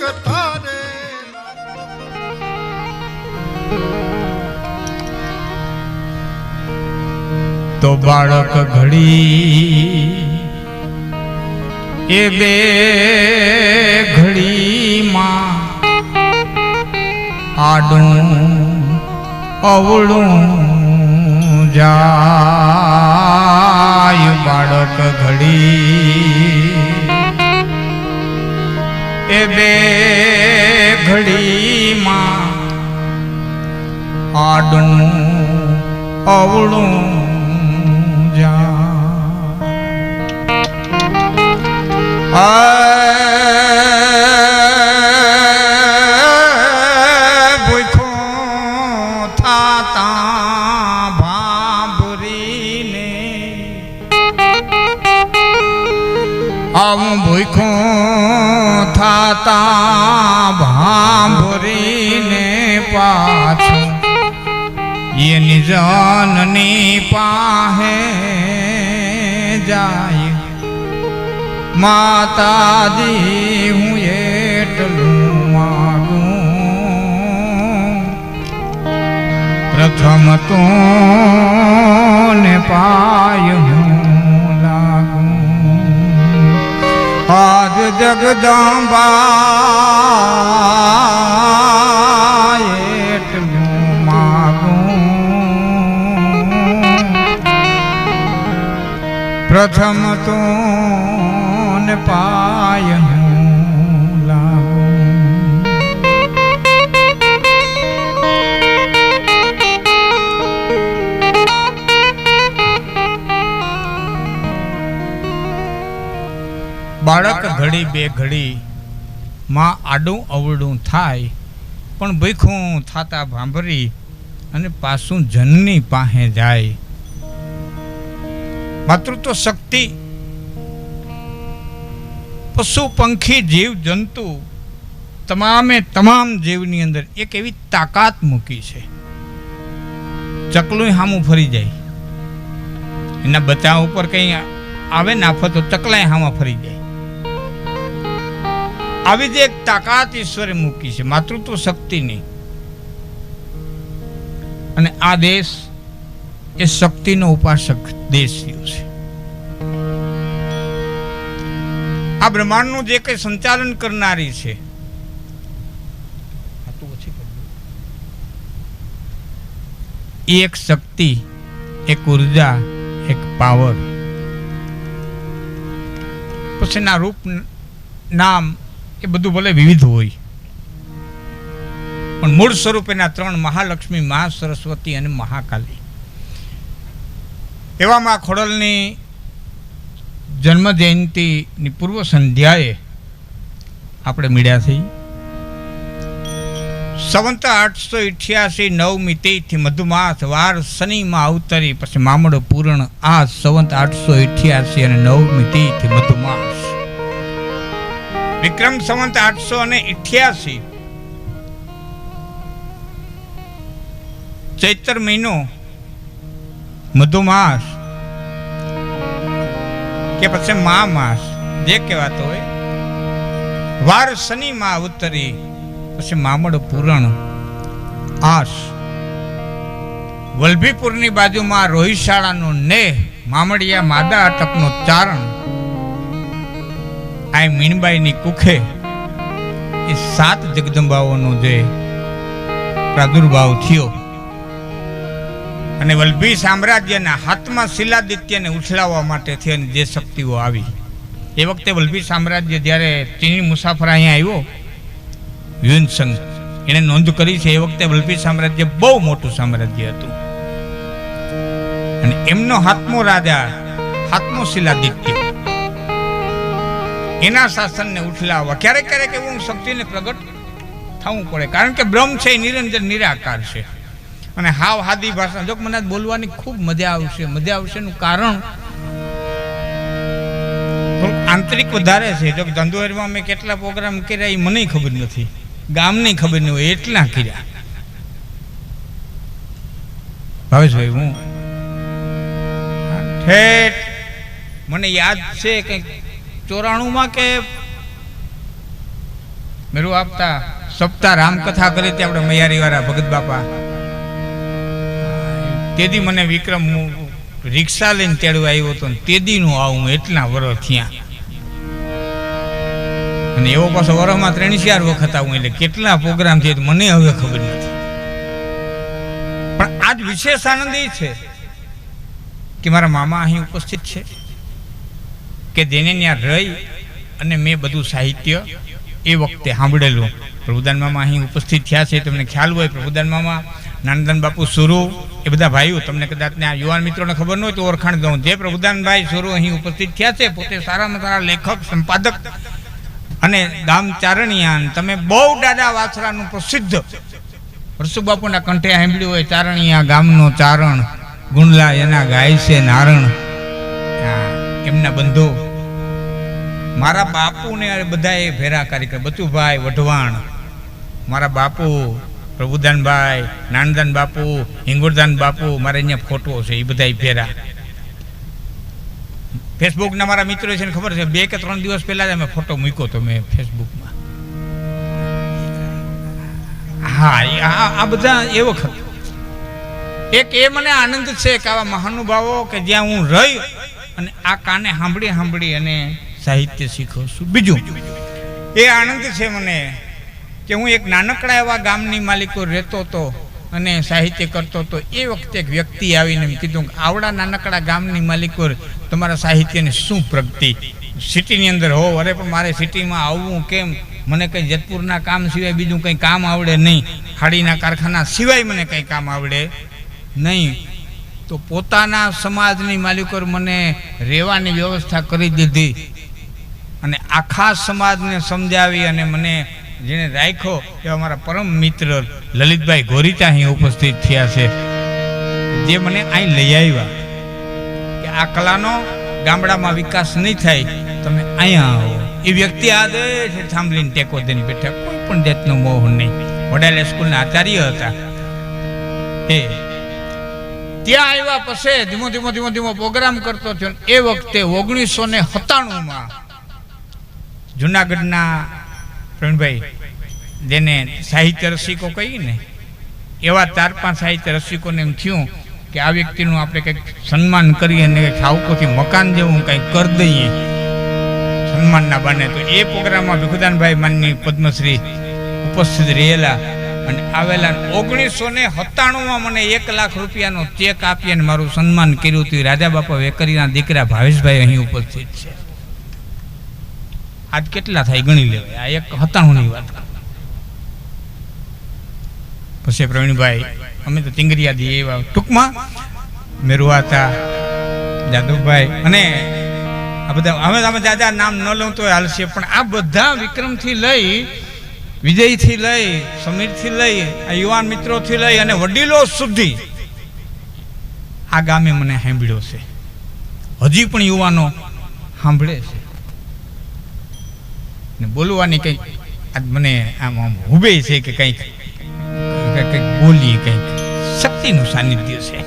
કથા રે તો બાળક ઘડી એ બે ઘડીમાં આડું અવળું જાય બાળક ઘડી એ બે ઘડીમાં આડું અવળું ભૂખો થાતા ભાંભરીને આવું ભૂખો થાતા ભાંભરીને પાછું એની જનની પાહે જાય માતાજી હું એટલું માગું પ્રથમ તો ને પાય હું લાગું આજ જગદંબા એટલું માગું પ્રથમ તો પાય બાળક ઘડી બે ઘડી માં આડું અવળું થાય પણ ભીખું થાતા ભાંભરી અને પાછું જનની પાસે જાય. માતૃત્વ શક્તિ પશુ પંખી જીવ જંતુ તમામે તમામ જીવની અંદર એક એવી તાકાત મૂકી છે. ચકલું હામું ફરી જાય, એના બચ્ચા ઉપર કઈ આવે ને આફત તો ચકલાય હામાં ફરી જાય. આવી જ એક તાકાત ઈશ્વરે મૂકી છે માતૃત્વ શક્તિની. અને આ દેશ એ શક્તિનો ઉપાસક દેશ થયો છે. આ બ્રહ્માંડનું જે કંઈ સંચાલન કરનારી છે એ એક શક્તિ, એક ઉર્જા, એક પાવર. પછી ના રૂપ નામ એ બધું ભલે વિવિધ હોય પણ મૂળ સ્વરૂપે ના ત્રણ મહાલક્ષ્મી, મહા સરસ્વતી અને મહાકાલી. એવામાં ખોડલની જન્મ જયંતિની પૂર્વ સંધ્યાએ આપણે મળ્યા છીએ. સંવત 888 9મી તિથિ મધુમાસ વાર શનિમાં અવતરી પછી મામડો પૂરણ. આ સંવત 888 અને 9મી તિથિ મધુમાસ. વિક્રમ સંવત 888 ચૈત્ર મહિનો મધુમાસ કે પછી મા માસ જે કહેવાતો હોય. વાર શનિમાં અવતરી પછી મામડ પૂરણ આસ. વલભીપુરની બાજુમાં રોહિશાળાનો નેહ, મામડિયા માદા અટકનો ચારણ, આ મીણબાઈની કુખે એ 7 જગદંબાઓનો જે પ્રાદુર્ભાવ થયો અને વલ્લભી સામ્રાજ્યના હાથમાં શિલાદિત્યને ઉછલાવવા માટે થઈને જે શક્તિઓ આવી. એ વખતે વલ્લભી સામ્રાજ્ય જ્યારે ચીની મુસાફર અહીંયા આવ્યો યુનસંગ એને નોંધ કરી છે. એ વખતે વલ્લભી સામ્રાજ્ય બહુ મોટું સામ્રાજ્ય હતું અને એમનો હાથમો રાજા, હાથમો શિલાદિત્ય, એના શાસનને ઉઠલાવવા ક્યારેક ક્યારેક એવું શક્તિને પ્રગટ થવું પડે. કારણ કે બ્રહ્મ છે નિરંજન નિરાકાર છે. અને હાવ હાદી ભાષા જો મને બોલવાની ખૂબ મજા આવશે નું કારણ આંતરિક વધારે છે. જો ધંધોરમાં મેં કેટલા પ્રોગ્રામ કર્યા એ મને ખબર નથી, ગામની ખબર નહીં હોય એટલા કર્યા. ભાવેશભાઈ હું ઠેઠ મને યાદ છે કંઈક 94માં કે મેરું આપતા સપ્તાહ રામકથા કરી હતી આપણે મૈયારીવાળા ભગત બાપા. તેદી મને વિક્રમ રિક્ષા લઈને તેડવા આવ્યો હતો, તેદીનું આવું એટલા વર્ષ થયા. અને એવો પાછો વરમાં 3-4 વખત આવું, એટલે કેટલા પ્રોગ્રામ છે મને હવે ખબર નથી. પણ આજ વિશેષ આનંદ એ છે કે મારા મામા અહીં ઉપસ્થિત છે, કે જેને ત્યાં રહી અને મેં બધું સાહિત્ય એ વખતે સાંભળેલું. પ્રભુદાન મામા અહીં ઉપસ્થિત થયા છે, તમને ખ્યાલ હોય. પ્રભુદાન મામા, નાનદાન બાપુ સુરુ, એ બધા ભાઈઓ, તમને કદાચ આ યુવાન મિત્રોને ખબર ન હોય તો ઓળખાણ દઉં. જે પ્રભુદાનભાઈ સુરુ અહીં ઉપસ્થિત થયા છે, પોતે સારામાં સારા લેખક, સંપાદક અને ગામ ચારણિયા. તમે બહુ દાદા વાછરાનું પ્રસિદ્ધ વરસુબાપુના કંઠે સાંભળ્યું હોય, ચારણિયા ગામનો ચારણ, ગુણલા એના ગાય છે નારણ. એમના બંધુ મારા બાપુને બધા એ ભેરા કાર્યક્રમ, બચુભાઈ વઢવાણ, મારા બાપુ પ્રભુદાનભાઈ, નાનદાન બાપુ, હિંગોરદાન બાપુ, મારે અહીંયા ફોટો છે, એ બધા ભેરા. ફેસબુકના મારા મિત્રો છે ને ખબર છે, 2 કે 3 દિવસ પહેલા જ અમે ફોટો મૂક્યો તો મેં ફેસબુકમાં. હા, આ બધા એ વખત એક એ મને આનંદ છે કે આવા મહાનુભાવો કે જ્યાં હું રહી અને આ કાને સાંભળી અને સાહિત્ય શીખું છું. બીજું એ આનંદ છે મને કે હું એક નાનકડા એવા ગામની માલિકો રહેતો હતો અને સાહિત્ય કરતો હતો. એ વખતે એક વ્યક્તિ આવીને કીધું કે આવડા નાનકડા ગામની માલિકો તમારા સાહિત્યની શું પ્રગતિ, સિટીની અંદર હો. અરે પણ મારે સિટીમાં આવવું કેમ? મને કંઈ જેતપુરના કામ સિવાય બીજું કંઈ કામ આવડે નહીં, હાડીના કારખાના સિવાય મને કંઈ કામ આવડે નહીં. તો પોતાના સમાજની માલિકો મને રહેવાની વ્યવસ્થા કરી દીધી અને આખા સમાજને સમજાવી અને મને જેને રાખ્યો એવા મારા પરમ મિત્ર લલિતભાઈ ગોરીચા અહીં ઉપસ્થિત થયા છે, જે મને અહીં લઈ આવ્યા કે આ કલાનો ગામડામાં વિકાસ નહીં થાય, તમે અહીંયા આવો. એ વ્યક્તિ આ દે સાંભળીને ટેકો દઈને બેઠા, કોઈ પણ જાતનો મોહ નહીં. વડાલા સ્કૂલના આચાર્ય હતા. એ ત્યાં આવ્યા પછી ધીમો પ્રોગ્રામ કરતો થયો. એ વખતે 1997માં જુનાગઢના પ્રવીણભાઈ, જેને સાહિત્ય રસિકો કહીએ ને, એવા 4-5 સાહિત્ય રસિકોને એમ થયું કે આ વ્યક્તિનું આપણે કંઈક સન્માન કરીએ અને ખાવકોથી મકાન જેવું કંઈક કરી દઈએ સન્માનના બાને. તો એ પ્રોગ્રામમાં ભીખુદાનભાઈ માનની પદ્મશ્રી ઉપસ્થિત રહેલા અને આવેલા. 1997માં મને 1 લાખ રૂપિયાનો ચેક આપી અને મારું સન્માન કર્યું હતું. રાજા બાપા વેકરીના દીકરા ભાવેશભાઈ અહીં ઉપસ્થિત છે. આજ કેટલા થાય ગણી લેવાય. આ 97ની વાત. પછી પ્રવીણભાઈ, અમે તો તિંગરિયાદી એવા, ટૂંકમાં મેરુઆતા, જાદવભાઈ અને આ બધા, અમે દાદા નામ ન લઉં તો હાલશે, પણ આ બધા વિક્રમથી લઈ, વિજયથી લઈ, સમીરથી લઈ, આ યુવાન મિત્રોથી લઈ અને વડીલો સુધી આ ગામે મને સાંભળ્યો છે. હજી પણ યુવાનો સાંભળે છે ને બોલવાની કંઈક આજ મને આમ ઉભે છે કે કંઈક બોલીએ, કંઈક શક્તિનું સાનિધ્ય છે.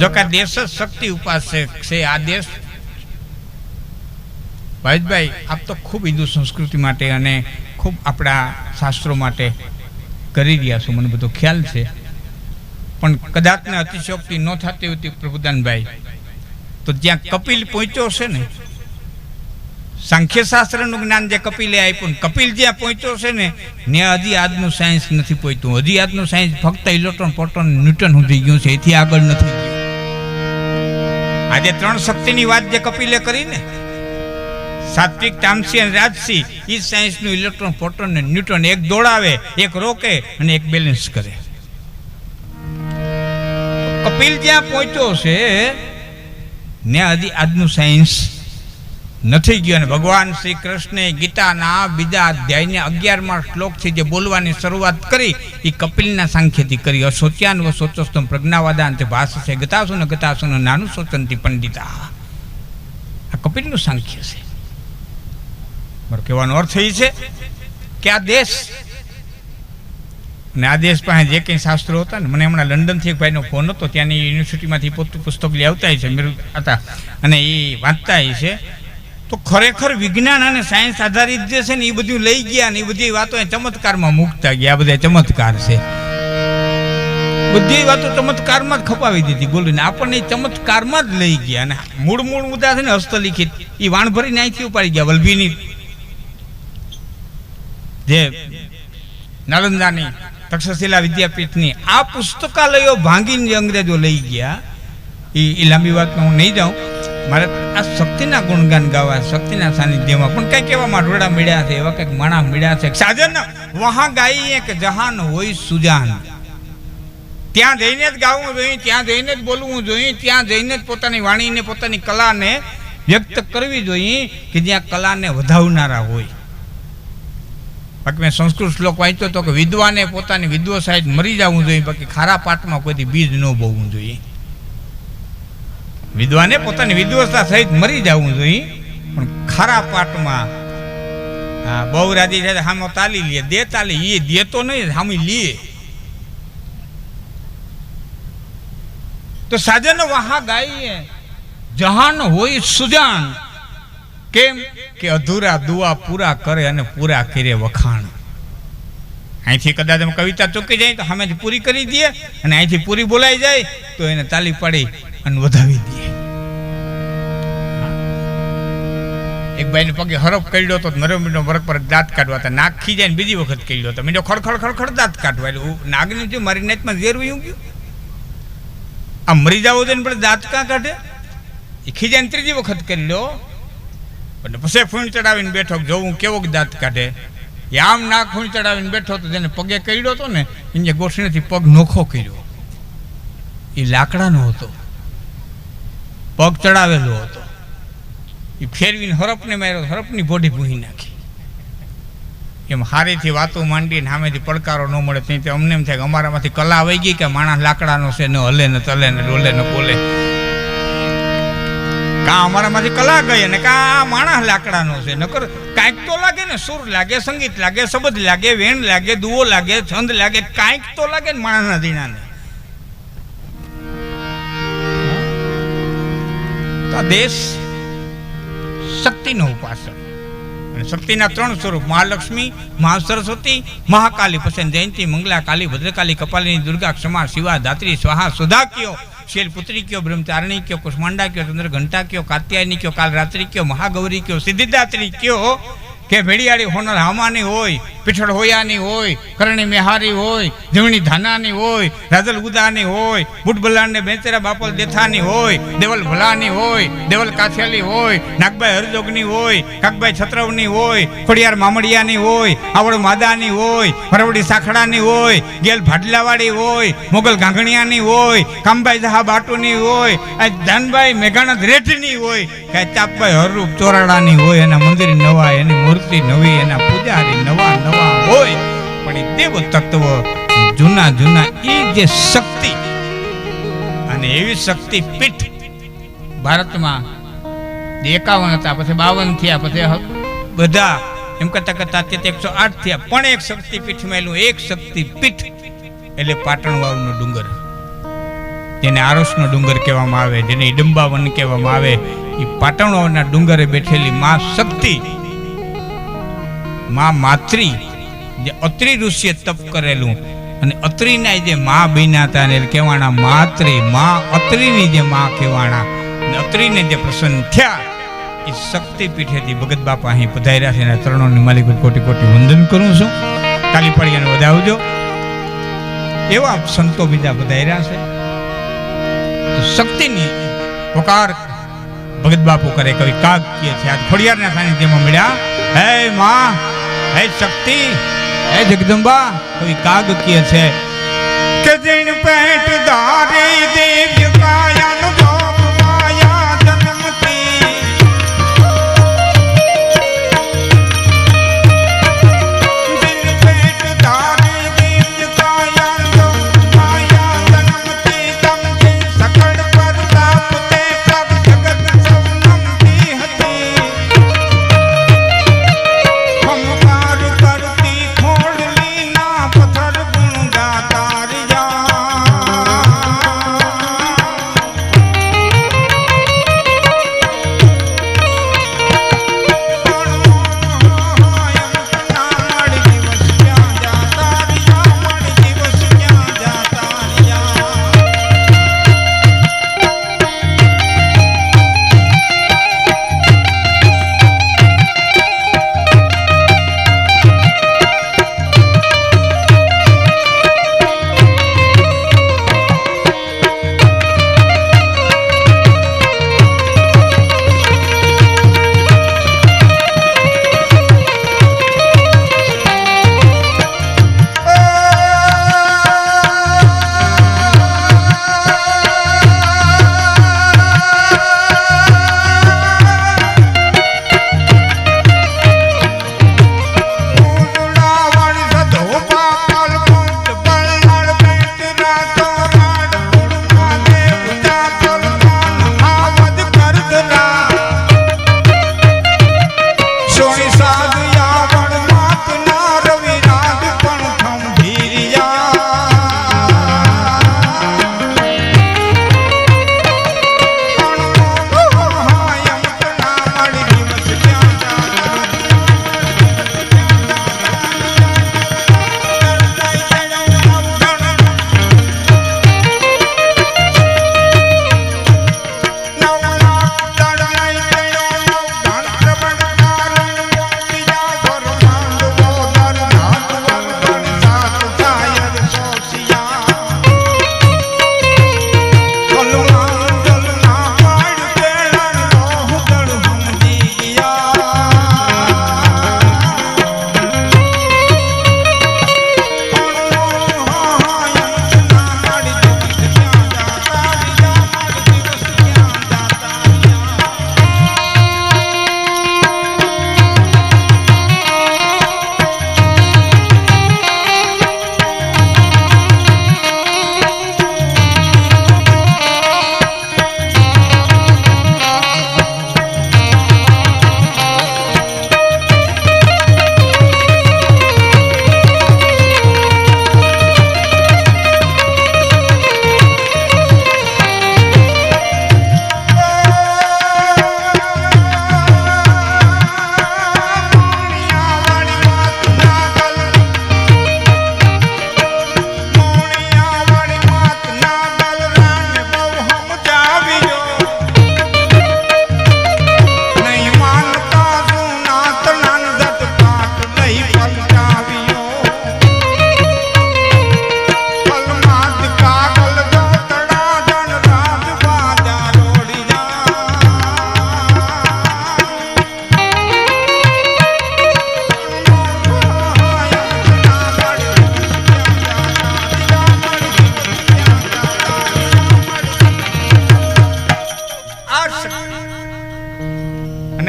જો કે દેશ જ શક્તિ ઉપાસક છે. આ દેશ ભાઈ આપ તો ખૂબ હિન્દુ સંસ્કૃતિ માટે અને ખૂબ આપણા શાસ્ત્રો માટે કરી રહ્યા છો, મને બધો ખ્યાલ છે. પણ કદાચને અતિશયોક્તિ ન થતી હતી પ્રભુદાનભાઈ, તો જ્યાં કપિલ પહોંચ્યો છે ને, સાંખ્ય શાસ્ત્રનું જ્ઞાન જે કપિલે આપ્યું, કપિલ જ્યાં પહોંચ્યો છે ને, ત્યાં હજી આજનું સાયન્સ નથી પહોંચ્યું. હજી આજનું સાયન્સ ફક્ત ઇલેક્ટ્રોન, પ્રોટોન, ન્યૂટન સુધી ગયું છે, એથી આગળ નથી ગયું. આજે 3 શક્તિની વાત જે કપિલે કરી ને, સાત્વિક, તામસી અને રાજસી, એ સાયન્સનું ઇલેક્ટ્રોન, પ્રોટોન અને ન્યૂટન એક દોડાવે, એક રોકે અને એક બેલેન્સ કરે. કપિલ જ્યાં પહોંચ્યો છે ત્યાં હજી આજનું સાયન્સ નથી ગયું. અને ભગવાન શ્રી કૃષ્ણે ગીતાના બીજા અધ્યાયના 11મા શ્લોકથી જે બોલવાની શરૂઆત કરી એ કપિલના સાંખ્યથી કરી. અશોચ્યાન વ શોચસ્તમ પ્રજ્ઞાવાદાંત ભાષસે ગતાસુન ગતાસુન નાનું શોચંતી પંડિતા. આ કપિલનું સાંખ્ય છે. મારો કહેવાનો અર્થ એ છે કે આ દેશ અને આ દેશ પાસે જે કંઈ શાસ્ત્રો હતા ને, મને હમણાં લંડનથી એક ભાઈનો ફોન હતો, ત્યાંની યુનિવર્સિટીમાંથી પુસ્તક લઈ આવતા છે મેરું હતા અને એ વાંચતા છે તો ખરેખર વિજ્ઞાન અને સાયન્સ આધારિત જે છે ને એ બધું લઈ ગયા ને એ બધી વાતો ચમત્કારમાં મૂકતા ગયા. આ બધા ચમત્કાર છે, બધી વાતો ચમત્કારમાં જ ખપાવી દીધી બોલીને આપણને ચમત્કારમાં જ લઈ ગયા. અને મૂળ મુદ્દા છે ને હસ્તલિખિત એ વાણ ભરીને અહીંથી ઉપાડી ગયા. વલ્લભીની જે નાલંદાની તક્ષશિલા વિદ્યાપીઠની આ પુસ્તકાલયો ભાંગીને જે અંગ્રેજો લઈ ગયા એ લાંબી વાતમાં હું નહીં જાઉં. મારે આ શક્તિના ગુણગાન ગાવા, શક્તિના સાનિધ્યમાં પણ કંઈક એવા મારોડા મળ્યા છે, એવા કંઈક માણા મળ્યા છે. સાજન વહાં ગાઈએ કે જહાન હોય સુજાન. ત્યાં જઈને જ ગાવું જોઈએ, ત્યાં જઈને જ બોલવું જોઈએ, ત્યાં જઈને જ પોતાની વાણીને પોતાની કલાને વ્યક્ત કરવી જોઈએ કે જ્યાં કલાને વધાવનારા હોય. બાકી મેં સંસ્કૃત શ્લોક વાંચ્યો હતો કે વિદ્વાને પોતાની વિદ્વસાહિત મરી જવું જોઈએ, બાકી ખારા પાઠમાં કોઈથી બીજ ન બોવવું જોઈએ. વિદ્વાને પોતાની વિદ્વસતા સહિત મરી જવું જોઈએ, પણ ખારા પાઠમાં બહુ રાજી છે હામો તાલી લે, દે તાલી, એ દે તો નહીં હામી લે. તો સાજન વહા ગાઈએ જહાન હોય સુજાન. કેમ કે અધૂરા દુઆ પૂરા કરે અને પૂરા કરે વખાણ. અહીંથી કદાચ કવિતા ચૂકી જાય તો સામેથી પૂરી કરી દે, અને અહીંથી પૂરી બોલાઈ જાય તો એને તાલી પાડી અને વધાવી દે. એક ભાઈને પગે હરફ કર્યો તો નરમીનો વરક પર દાંત કાઢવા હતા, નાક ખીજાય ને બીજી વખત કર્યો હતો, મીંડો ખડખડ ખડખડ દાંત કાઢવા. એટલે નાગની જે મારી નેતમાં ઝેર વયું ગયું, આ મરી જાવ છે ને પણ દાંત કાં કાઢે? એ ખીજાઈને ત્રીજી વખત કરી લો, અને પછી ફૂણ ચડાવીને બેઠો જોવું કેવો દાંત કાઢે. આમ નાક ફૂણ ચડાવીને બેઠો તો જેને પગે કર્યો હતો ને એને ગોઠણીથી પગ નોખો કર્યો. એ લાકડાનો હતો, પગ ચડાવેલો હતો. એ ફેરવીને હરપને માર્યો, હરપની બોડી ભૂહી નાખી. એમ હારીથી વાતો માંડીને સામેથી પડકારો ન મળે ત્યાં અમને એમ થાય કે અમારામાંથી કલા આવી ગઈ કે માણસ લાકડાનો છે, ન હલે ને ચલે ને રોલે ને બોલે. કાં અમારામાંથી કલા ગઈ અને કાં માણસ લાકડાનો છે. નકર કાંઈક તો લાગે ને, સુર લાગે, સંગીત લાગે, શબ્દ લાગે, વેણ લાગે, દુઓ લાગે, છંદ લાગે, કાંઈક તો લાગે ને માણસના દીણાને. તો દેશ શક્તિનો ઉપાસક. અને શક્તિના 3 સ્વરૂપ: મહાલક્ષ્મી, મહાસરસ્વતી, મહાકાલી. પછી જયંતી, મંગલા, કાલી, ભદ્રકાલી, કપાલિની, દુર્ગા, ક્ષમા, શિવા, ધાત્રી, સ્વાહા, સુધા કયો, શૈલપુત્રી કયો, બ્રહ્મચારિણી કયો, કુષ્માંડા કયો, ચંદ્રઘંટા કયો, કાત્યાયની કયો, કાલરાત્રી કયો, મહાગૌરી કયો, સિદ્ધિદાત્રી કયો, કે ભેડિયાળી હોનર હામાની હોય, પીઠળ હોયાની હોય, કરણી મેહારી હોય, જમણી ધાનાની હોય, રાધલ ગુદાની હોય, બુટબલાને બેચેરા બાપલ દેથાની હોય, દેવલ ભલાની હોય, દેવલ કાથિયાલી હોય, નાગભાઈ હરજોગની હોય, કાકભાઈ છત્રવની હોય, ખોડિયાર મામડિયાની હોય, આવડ માદાની હોય, ભરવડી સાખડાની હોય, ગેલ ભાડલાવાળી હોય, મોગલ ગાંગણિયાની હોય, કામભાઈ જહા બાટુની હોય, આ ધનભાઈ મેઘાણા રેઠની હોય, કે ચાપભાઈ હરરૂપ ચોરાડાની હોય. એના મંદિર નવા, એની મૂર્તિ નવી, એના પૂજારી નવા નવા હોય, પણ એ દેવ તત્વ જૂના જૂના, એ જે શક્તિ. અને એવી શક્તિ પીઠ ભારતમાં 51 હતા, પછી 52 થયા, પછી બધા એમ કરતા કરતા 108 થયા. પણ એક શક્તિપીઠ મેલું, એક શક્તિપીઠ એટલે પાટણ વાવનો ડુંગર, જેને આરસનો ડુંગર કહેવામાં આવે, જેને ઈડંબા વન કહેવામાં આવે. એ પાટણ વાવના ડુંગરે બેઠેલી મા શક્તિ, મા માત્રી, જે અત્રિ ઋષિએ તપ કરેલું, અને અત્રિના જે મા બન્યા હતા એને કહેવાના માત્રી, મા અત્રિની જે મા કહેવાના, અત્રિને જે પ્રસન્ન થયા એ શક્તિપીઠેથી ભગત બાપા અહીં પધાર્યા છે. એના ચરણોની માલિક કોટી કોટી વંદન કરું છું. તાલી પાડી અને વધાવજો. એવા સંતો બીજા પધાર્યા છે. તો શક્તિની પોકાર ભગત બાપુ કરે, કવિ કાગ કહે છે. આજ ખોડિયારના સાનિધ્યમાં મળ્યા. હે માં, હે શક્તિ, હે જગદંબા, કવિ કાગ કહે છે કે જૈન પેટ ધારી દેવ્ય કાયા નો જોગ માયા જન્મતી, જૈન પેટ ધારી દેવ્ય કાયા નો જોગ માયા જન્મતી, તમથી સકળ પ્રતાપ તે પ્રભ જગત સૌનમતી હતી, હમકાર કરતી ખોડલી ના પથ્થર ગુણ ગાતારિયા.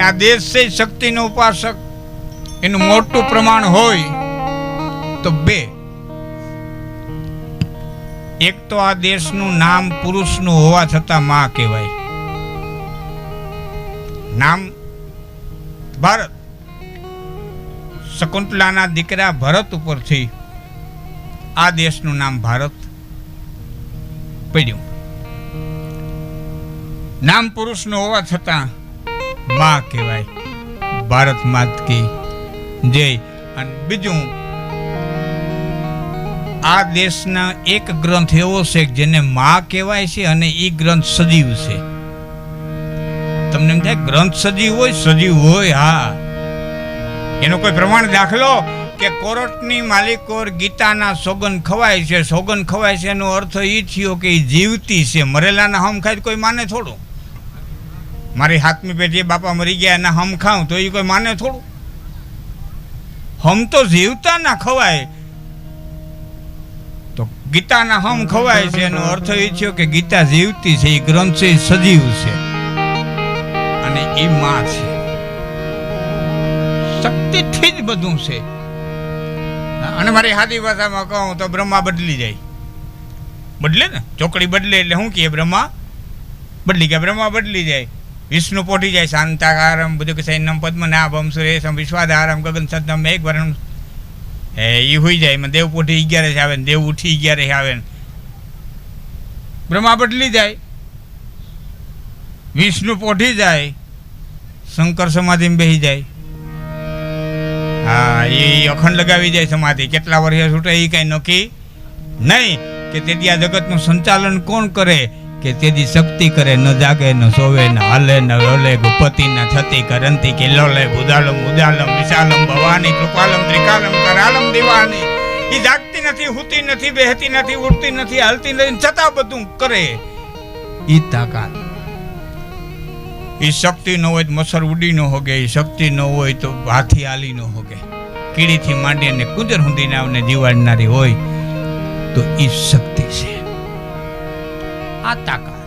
આ દેશ છે શક્તિનો ઉપાસક, એનું મોટું પ્રમાણ હોય તો બે. એક તો આ દેશનું નામ પુરુષનું હોવા છતાં માં કહેવાય. નામ ભારત, શકુંતલાના દીકરા ભરત ઉપરથી આ દેશનું નામ ભારત પડ્યું. નામ પુરુષનું હોવા છતાં માં કહેવાય. ભારત માત કી જય. અને બીજું, આ દેશના એક ગ્રંથ એવો છે જેને માં કહેવાય છે અને એ ગ્રંથ સજીવ છે. તમને એમ થાય ગ્રંથ સજીવ હોય? સજીવ હોય, હા. એનો કોઈ પ્રમાણ દાખલો કે કોરટની માલિકોર ગીતાના સોગન ખવાય છે. સોગન ખવાય છે એનો અર્થ એ થયો કે એ જીવતી છે. મરેલાના હમ ખાય કોઈ માને થોડું? મારી હાથમી પેઢીએ બાપા મરી ગયા એના હમ ખાઉં તો એ કોઈ માને થોડું? હમ તો જીવતા ના ખવાય. તો ગીતાના હમ ખવાય છે એનો અર્થ એ થયો કે ગીતા જીવતી છે, એ ગ્રંથ છે, સજીવ છે અને એ માં છે. શક્તિથી જ બધું છે. અને મારી સાદી ભાષામાં કહું તો બ્રહ્મા બદલી જાય. બદલે ને, ચોકડી બદલે એટલે શું કહે? બ્રહ્મા બદલી ગયા. બ્રહ્મા બદલી જાય, વિષ્ણુ પોટી જાય. શાંતાકારમ બધું કે સૈન્યમ પદ્મનાભમ સુરેશમ વિશ્વાધારમ ગગન સદમ એક વરણ એ હોઈ જાય. એમાં દેવ પોટી 11 આવે ને દેવ ઉઠી 11 આવે ને બ્રહ્મા બદલી જાય. વિષ્ણુ પોઠી જાય, શંકર સમાધિમાં બેસી જાય. હા, એ અખંડ લગાવી જાય સમાધિ. કેટલા વર્ષે છૂટે એ કઈ નક્કી નહીં. કે તેથી આ જગતનું સંચાલન કોણ કરે? કે તેથી શક્તિ કરે, ન જાગે ન સોવે ન હાલે ન રોલે, ગુપતિ ન છતી કરંતી કે લોલે, બુદાલમ ઉદાલમ વિશાલમ ભવાની કૃપાલમ ત્રિકાલમ કરાલમ દિવાની. એ જાગતી નથી, હુતી નથી, બેહતી નથી, ઉડતી નથી, હાલતી નથી, છતાં બધું કરે. ઈ તાકાત. એ શક્તિ ન હોય તો મસર ઉડી ન હોગે, એ શક્તિ ન હોય તો હાથી હાલી ન હોગે. કીડીથી માંડી અને કુદર હુંદીને આવને જીવાડનારી હોય તો એ શક્તિ છે. આ તાકાત.